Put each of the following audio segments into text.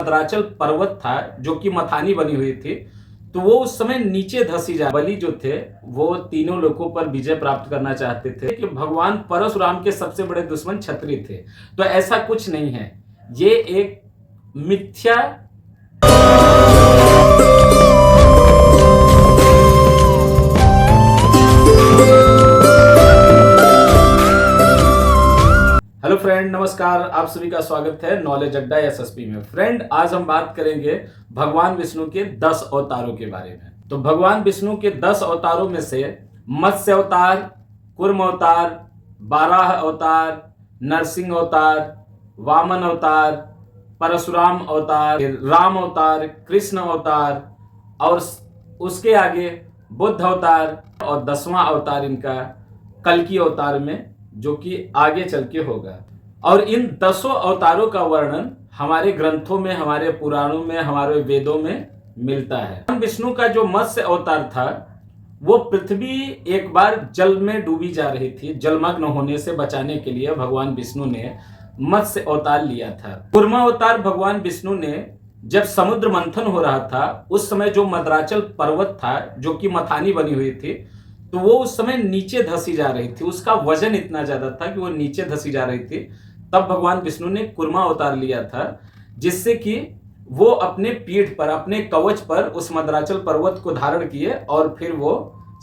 मद्राचल पर्वत था जो कि मथानी बनी हुई थी, तो वो उस समय नीचे धसी जा बलि जो थे वो तीनों लोगों पर विजय प्राप्त करना चाहते थे कि भगवान परशुराम के सबसे बड़े दुश्मन क्षत्रिय थे। तो ऐसा कुछ नहीं है, ये एक मिथ्या हेलो फ्रेंड, नमस्कार। आप सभी का स्वागत है नॉलेज अड्डा एसएसपी में। फ्रेंड, आज हम बात करेंगे भगवान विष्णु के 10 अवतारों के बारे में। तो भगवान विष्णु के 10 अवतारों में से मत्स्य अवतार, कूर्म अवतार, बाराह अवतार, नरसिंह अवतार, वामन अवतार, परशुराम अवतार, राम अवतार, कृष्ण अवतार और उसके आगे बुद्ध अवतार और 10वां अवतार इनका कल्कि अवतार में, जो कि आगे चल के होगा। और इन 10 अवतारों का वर्णन हमारे ग्रंथों में, हमारे पुराणों में, हमारे वेदों में मिलता है। विष्णु का जो मत्स्य अवतार था वो पृथ्वी एक बार जल में डूबी जा रही थी, जलमग्न होने से बचाने के लिए भगवान विष्णु ने मत्स्य अवतार लिया था। कूर्म अवतार भगवान विष्णु ने जब समुद्र मंथन हो रहा था उस समय जो मद्राचल पर्वत था जो कि मथानी बनी हुई थी, तो वो उस समय नीचे धसी जा रही थी। उसका वजन इतना ज्यादा था कि वो नीचे धसी जा रही थी। तब भगवान विष्णु ने कूर्मा अवतार लिया था, जिससे कि वो अपने पीठ पर, अपने कवच पर उस मद्राचल पर्वत को धारण किए और फिर वो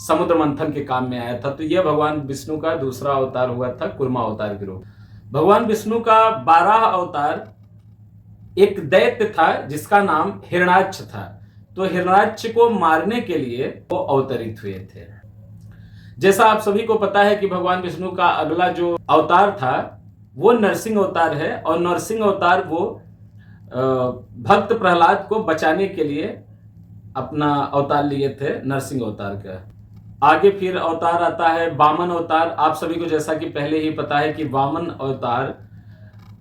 समुद्र मंथन के काम में आया था। तो यह भगवान विष्णु का दूसरा अवतार हुआ था, कूर्मा अवतार के रूप। भगवान विष्णु का बाराह अवतार एक दैत्य था जिसका नाम हिरण्याक्ष था। तो हिरण्याक्ष को मारने के लिए वो अवतरित हुए थे। जैसा आप सभी को पता है कि भगवान विष्णु का अगला जो अवतार था वो नरसिंह अवतार है, और नरसिंह अवतार वो भक्त प्रहलाद को बचाने के लिए अपना अवतार लिए थे, नरसिंह अवतार का। आगे फिर अवतार आता है वामन अवतार। आप सभी को जैसा कि पहले ही पता है कि वामन अवतार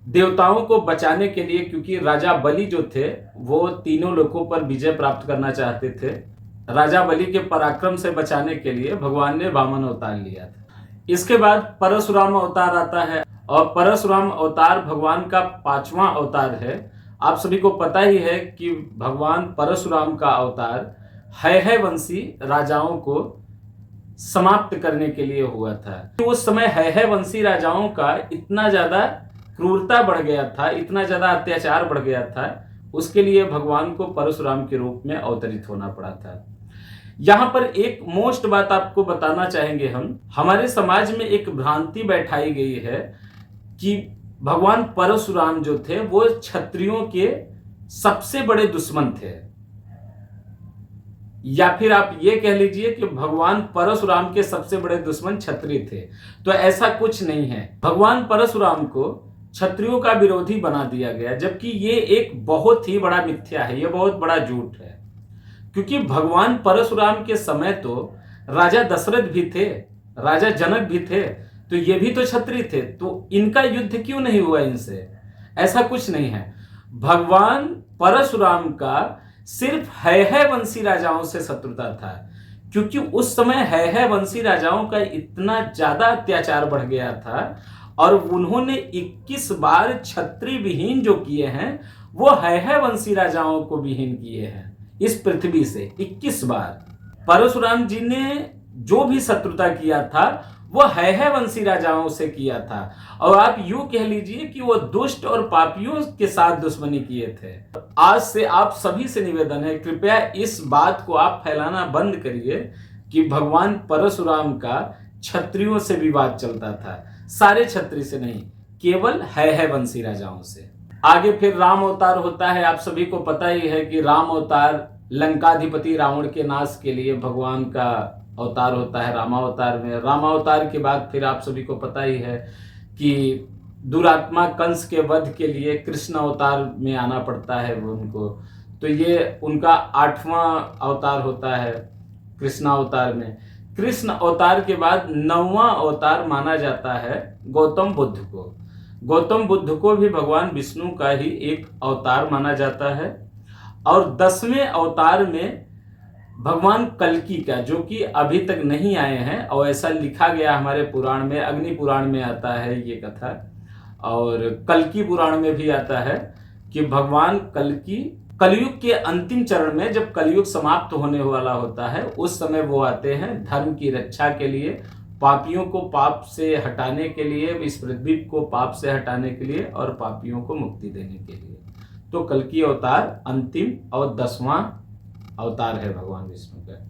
देवताओं को बचाने के लिए, क्योंकि राजा बलि जो थे वो तीनों लोगों पर विजय प्राप्त करना चाहते थे, राजा बलि के पराक्रम से बचाने के लिए भगवान ने वामन अवतार लिया था। इसके बाद परशुराम अवतार आता है, और परशुराम अवतार भगवान का 5वां अवतार है। आप सभी को पता ही है कि भगवान परशुराम का अवतार है वंशी राजाओं को समाप्त करने के लिए हुआ था। उस समय है वंशी राजाओं का इतना ज्यादा क्रूरता बढ़ गया था, इतना ज्यादा अत्याचार बढ़ गया था, उसके लिए भगवान को परशुराम के रूप में अवतरित होना पड़ा था। यहां पर एक मोस्ट बात आपको बताना चाहेंगे हम, हमारे समाज में एक भ्रांति बैठाई गई है कि भगवान परशुराम जो थे वो क्षत्रियों के सबसे बड़े दुश्मन थे, या फिर आप ये कह लीजिए कि भगवान परशुराम के सबसे बड़े दुश्मन क्षत्रिय थे। तो ऐसा कुछ नहीं है। भगवान परशुराम को क्षत्रियों का विरोधी बना दिया गया, जबकि ये एक बहुत ही बड़ा मिथ्या है, ये बहुत बड़ा झूठ है। क्योंकि भगवान परशुराम के समय तो राजा दशरथ भी थे, राजा जनक भी थे, तो ये भी तो क्षत्रिय थे, तो इनका युद्ध क्यों नहीं हुआ इनसे? ऐसा कुछ नहीं है। भगवान परशुराम का सिर्फ है वंशी राजाओं से शत्रुता था, क्योंकि उस समय है वंशी राजाओं का इतना ज्यादा अत्याचार बढ़ गया था, और उन्होंने 21 बार क्षत्रिय विहीन जो किए हैं वो है वंशी राजाओं को विहीन किए हैं इस पृथ्वी से 21 बार। परशुराम जी ने जो भी शत्रुता किया था वो है वंशी राजाओं से किया था, और आप यूं कह लीजिए कि वो दुष्ट और पापियों के साथ दुश्मनी किए थे। आज से आप सभी से निवेदन है, कृपया इस बात को आप फैलाना बंद करिए कि भगवान परशुराम का क्षत्रियों से विवाद चलता था। सारे क्षत्रिय से नहीं, केवल है वंशी राजाओं से। आगे फिर राम अवतार होता है। आप सभी को पता ही है कि राम अवतार लंकाधिपति रावण के नाश के लिए भगवान का अवतार होता है रामावतार में। रामावतार के बाद फिर आप सभी को पता ही है कि दुरात्मा कंस के वध के लिए कृष्ण अवतार में आना पड़ता है उनको। तो ये उनका 8वां अवतार होता है कृष्ण अवतार में। कृष्ण अवतार के बाद 9वां अवतार माना जाता है गौतम बुद्ध को। गौतम बुद्ध को भी भगवान विष्णु का ही एक अवतार माना जाता है। और 10वें अवतार में भगवान कल्कि का, जो कि अभी तक नहीं आए हैं, और ऐसा लिखा गया हमारे पुराण में, अग्नि पुराण में आता है ये कथा, और कल्कि पुराण में भी आता है कि भगवान कलयुग के अंतिम चरण में, जब कलयुग समाप्त होने वाला होता है, उस समय वो आते हैं धर्म की रक्षा के लिए, पापियों को पाप से हटाने के लिए, इस पृथ्वी को पाप से हटाने के लिए और पापियों को मुक्ति देने के लिए। तो कल्कि अवतार अंतिम और 10वां अवतार है भगवान विष्णु का।